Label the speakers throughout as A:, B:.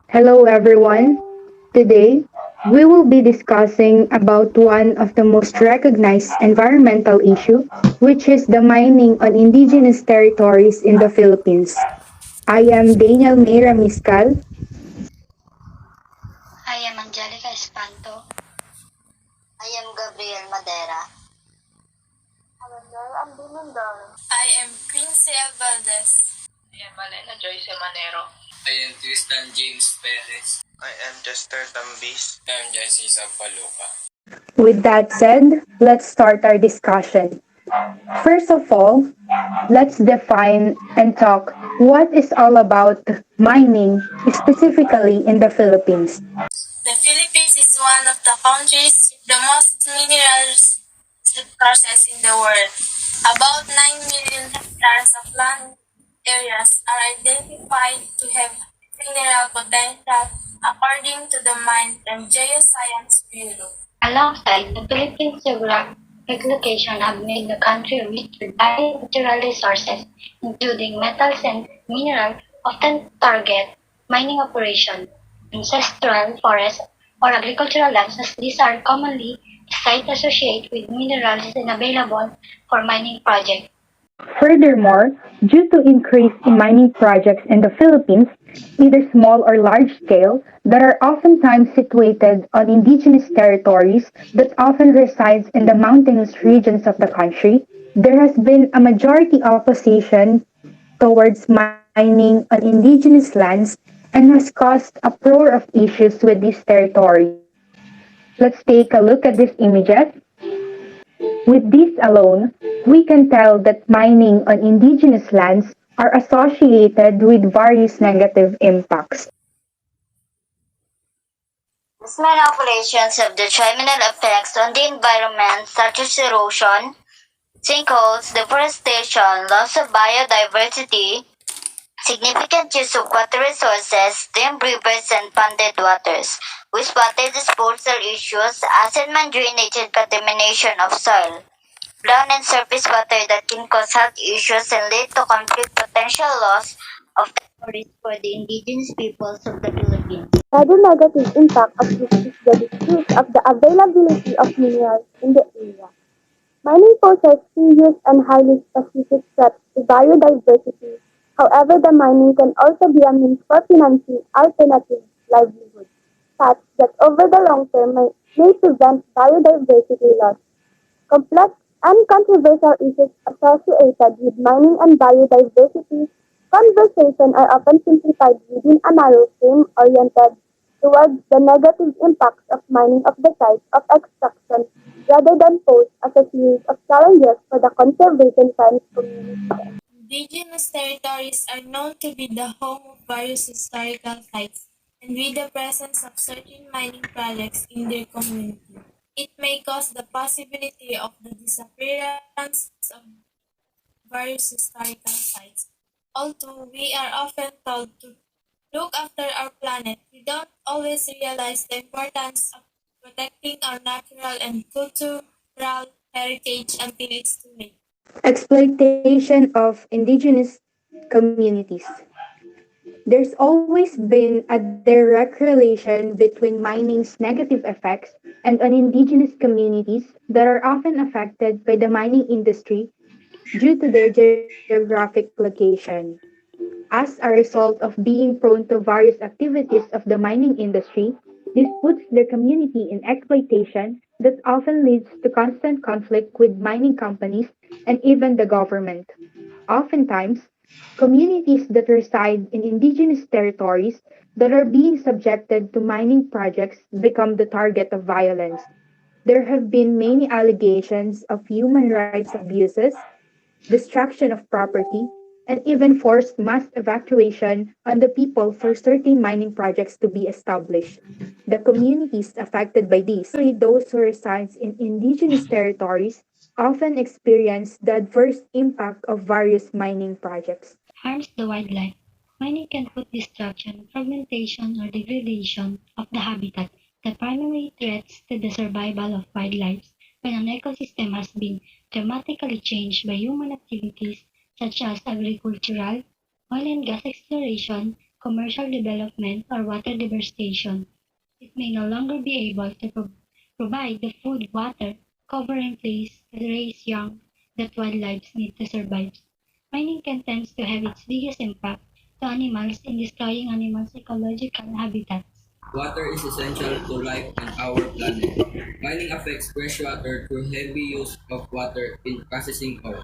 A: Hello everyone. Today, we will be discussing about one of the most recognized environmental issue, which is the mining on indigenous territories in the Philippines. I am Daniel Meira Miscal.
B: I am Angelica Espanto. I am Gabriel Madera.
C: I am Quincy Valdez.
D: I am Malena Joyce Manero.
E: I am Tristan James Perez.
F: I am Chester Tambis.
E: I am Jesse Sampaluca.
A: With that said, let's start our discussion. First of all, let's define and talk what is all about mining specifically in the Philippines.
C: The Philippines is one of the countries with the most minerals resources in the world. About 9 million hectares of land areas are identified to have mineral potential according to the Mines and Geoscience Bureau.
B: Alongside, the Philippines' geographic location have made the country rich with varied natural resources, including metals and minerals, often target mining operations, ancestral forests, or agricultural lands, as these are commonly sites associated with minerals and available for mining projects.
A: Furthermore, due to increase in mining projects in the Philippines, either small or large scale, that are oftentimes situated on indigenous territories that often resides in the mountainous regions of the country, there has been a majority opposition towards mining on indigenous lands and has caused a uproar of issues with these territories. Let's take a look at these images. With this alone, we can tell that mining on indigenous lands are associated with various negative impacts.
B: These manipulations have detrimental effects on the environment such as erosion, sinkholes, deforestation, loss of biodiversity, significant use of water resources, dam rivers and ponded waters, wastewater disposal issues, acid mine drainage and contamination of soil, ground and surface water that can cause health issues and lead to conflict potential loss of territories for the indigenous peoples of the Philippines.
G: Another negative impact of this is the decrease of the availability of minerals in the area. Mining poses serious and highly specific threats to biodiversity. However, the mining can also be a means for financing alternative livelihoods, such that over the long term may prevent biodiversity loss. Complex and controversial issues associated with mining and biodiversity conversation are often simplified within a narrow frame oriented towards the negative impacts of mining of the site of extraction rather than pose as a series of challenges for the conservation science community.
C: Indigenous territories are known to be the home of various historical sites and with the presence of certain mining projects in their community. It may cause the possibility of the disappearance of various historical sites. Although we are often told to look after our planet, we don't always realize the importance of protecting our natural and cultural heritage until it's too late.
A: Exploitation of indigenous communities. There's always been a direct relation between mining's negative effects and on indigenous communities that are often affected by the mining industry due to their geographic location. As a result of being prone to various activities of the mining industry, this puts their community in exploitation that often leads to constant conflict with mining companies and even the government. Oftentimes, communities that reside in indigenous territories that are being subjected to mining projects become the target of violence. There have been many allegations of human rights abuses, destruction of property, and even forced mass evacuation on the people for certain mining projects to be established. The communities affected by these, especially those who reside in indigenous territories, often experience the adverse impact of various mining projects.
B: Harms the wildlife. Mining can cause destruction, fragmentation, or degradation of the habitat, the primary threats to the survival of wildlife. When an ecosystem has been dramatically changed by human activities such as agricultural, oil and gas exploration,
H: commercial development, or water deforestation, it may no longer be able to provide the food, water, cover, and place to raise young that wildlife need to survive. Mining can tend to have its biggest impact to animals in destroying animals' ecological habitats.
E: Water is essential to life on our planet. Mining affects freshwater through heavy use of water in processing ore,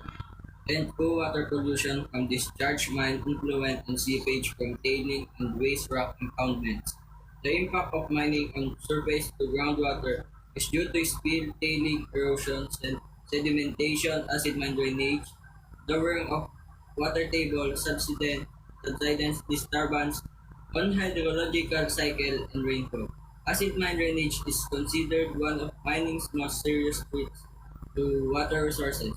E: and water pollution from discharge mine influent and seepage from tailing and waste rock impoundments. The impact of mining on surface to groundwater is due to spill, tailing, erosion, sedimentation, acid mine drainage, lowering of water table, subsidence disturbance on hydrological cycle and rainfall. Acid mine drainage is considered one of mining's most serious threats to water resources.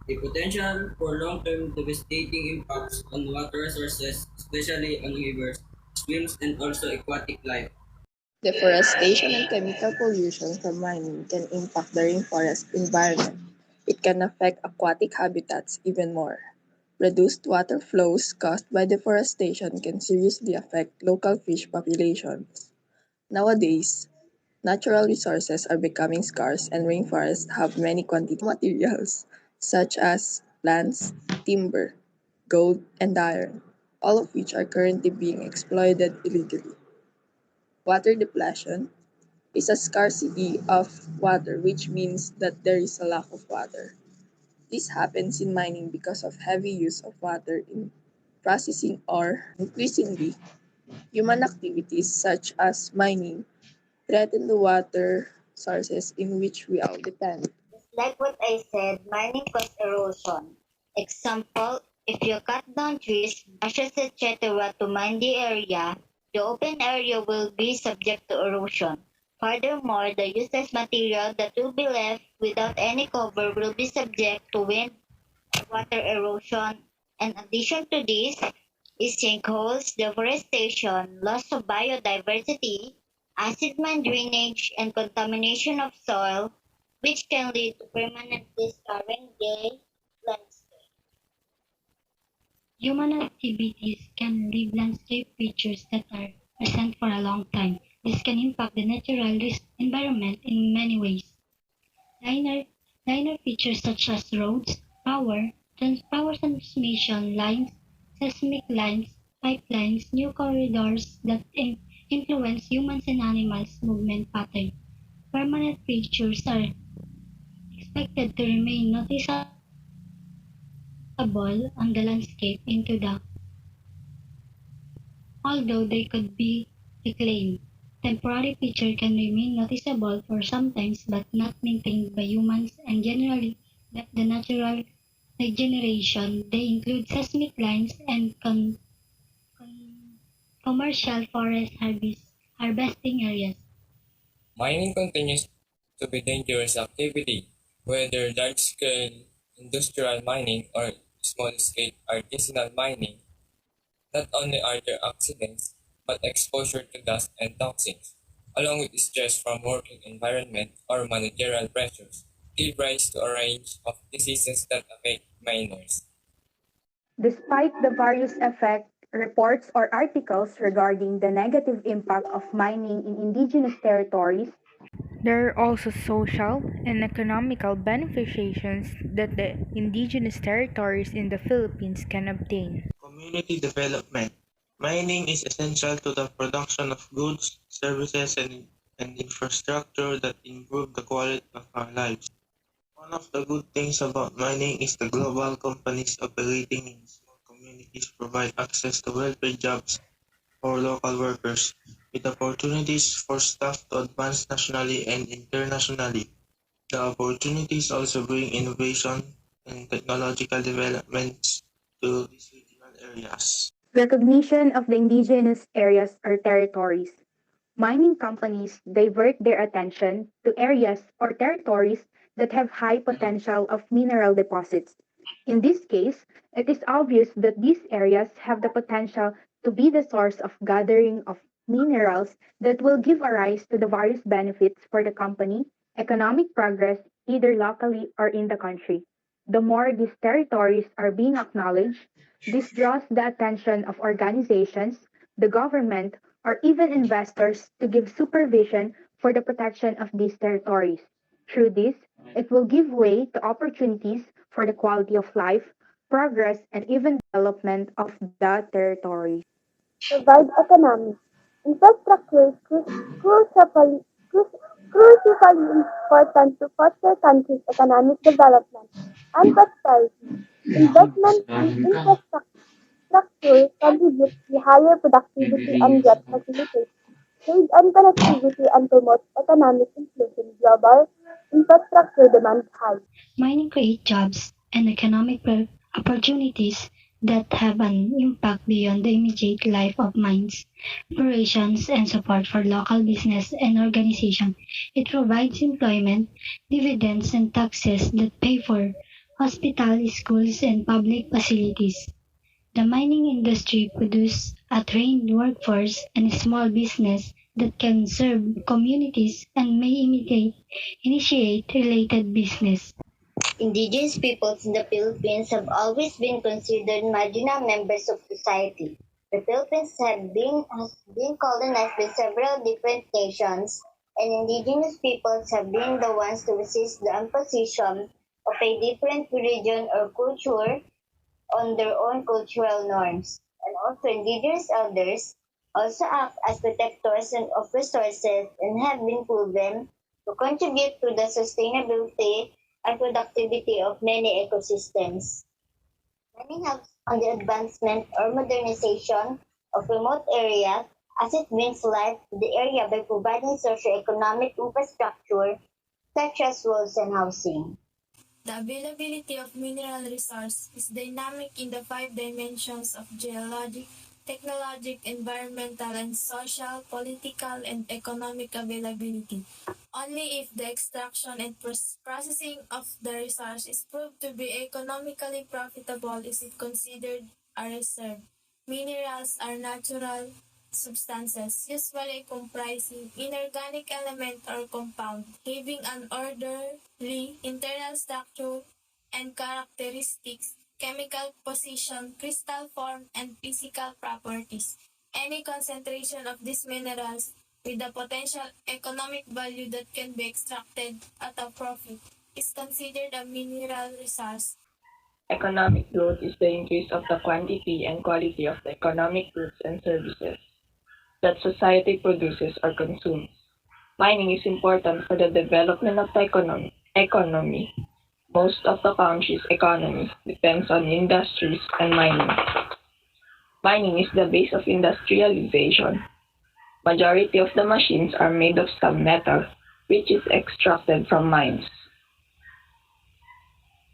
E: The potential for long-term devastating impacts on water resources, especially on rivers, streams, and also aquatic life.
I: Deforestation and chemical pollution from mining can impact the rainforest environment. It can affect aquatic habitats even more. Reduced water flows caused by deforestation can seriously affect local fish populations. Nowadays, natural resources are becoming scarce and rainforests have many quantities of materials such as plants, timber, gold, and iron, all of which are currently being exploited illegally. Water depletion is a scarcity of water, which means that there is a lack of water. This happens in mining because of heavy use of water in processing ore. Increasingly, human activities such as mining threaten the water sources in which we all depend.
B: Just like what I said, mining causes erosion. Example, if you cut down trees, bushes, etc. to mine the area, the open area will be subject to erosion. Furthermore, the useless material that will be left without any cover will be subject to wind or water erosion. In addition to this, is sinkholes, deforestation, loss of biodiversity, acid mine drainage, and contamination of soil, which can lead to permanently scarring the landscape.
H: Human activities can leave landscape features that are present for a long time. This can impact the natural environment in many ways. Liner, liner features such as roads, power transmission lines, seismic lines, pipelines, new corridors that influence humans and animals' movement patterns. Permanent features are expected to remain noticeable on the landscape into the although they could be reclaimed. Temporary features can remain noticeable for some times but not maintained by humans and generally the natural regeneration. They include seismic lines and commercial forest harvesting areas.
J: Mining continues to be dangerous activity, whether large-scale industrial mining or small-scale artisanal mining. Not only are there accidents, but exposure to dust and toxins, along with stress from working environment or managerial pressures, give rise to a range of diseases that affect miners.
A: Despite the various effect reports or articles regarding the negative impact of mining in indigenous territories, there are also social and economical beneficiations that the indigenous territories in the Philippines can obtain.
F: Community development. Mining is essential to the production of goods, services, and infrastructure that improve the quality of our lives. One of the good things about mining is the global companies operating in small communities provide access to welfare jobs for local workers, with opportunities for staff to advance nationally and internationally. The opportunities also bring innovation and technological developments to these regional areas.
A: Recognition of the indigenous areas or territories. Mining companies divert their attention to areas or territories that have high potential of mineral deposits. In this case, it is obvious that these areas have the potential to be the source of gathering of minerals that will give a rise to the various benefits for the company, economic progress, either locally or in the country. The more these territories are being acknowledged, This draws the attention of organizations, the government, or even investors to give supervision for the protection of these territories. Through this, it will give way to opportunities for the quality of life, progress, and even development of the territories.
G: Provide economic infrastructure is crucially important to foster countries' economic development and prosperity. Investment in infrastructure contributes to higher productivity and yet facilitates trade and connectivity and promotes economic inclusion. Global infrastructure demands high.
H: Mining creates jobs and economic opportunities that have an impact beyond the immediate life of mines, operations, and support for local business and organization. It provides employment, dividends, and taxes that pay for hospitals, schools, and public facilities. The mining industry produces a trained workforce and small business that can serve communities and may initiate related business.
B: Indigenous peoples in the Philippines have always been considered marginal members of society. The Philippines has been colonized by several different nations, and indigenous peoples have been the ones to resist the imposition of a different religion or culture on their own cultural norms. And also indigenous elders also act as protectors of resources and have been proven to contribute to the sustainability and productivity of many ecosystems. Many helps on the advancement or modernization of remote areas as it brings life to the area by providing socio-economic infrastructure such as roads and housing.
C: The availability of mineral resource is dynamic in the five dimensions of geologic, technologic, environmental, and social, political, and economic availability. Only if the extraction and processing of the resource is proved to be economically profitable is it considered a reserve. Minerals are natural substances, usually comprising inorganic element or compound, having an orderly internal structure and characteristics, chemical position, crystal form, and physical properties. Any concentration of these minerals with the potential economic value that can be extracted at a profit is considered a mineral resource.
D: Economic growth is the increase of the quantity and quality of the economic goods and services that society produces or consumes. Mining is important for the development of the economy. Most of the country's economy depends on industries and mining. Mining is the base of industrialization. Majority of the machines are made of some metal, which is extracted from mines.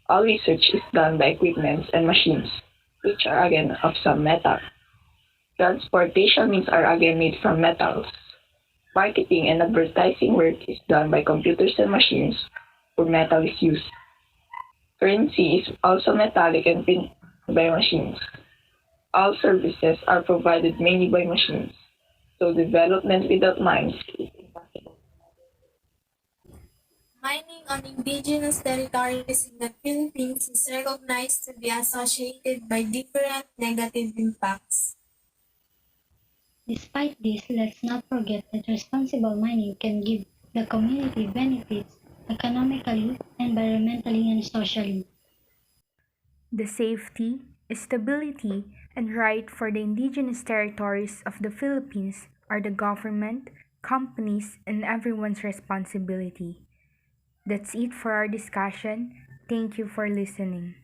D: All research is done by equipments and machines, which are again of some metal. Transportation means are again made from metals. Marketing and advertising work is done by computers and machines where metal is used. Currency is also metallic and printed by machines. All services are provided mainly by machines, so development without mines is impossible.
C: Mining on indigenous territories in the Philippines is recognized to be associated by different negative impacts.
H: Despite this, let's not forget that responsible mining can give the community benefits economically, environmentally, and socially.
K: The safety, stability, and right for the indigenous territories of the Philippines are the government, companies, and everyone's responsibility. That's it for our discussion. Thank you for listening.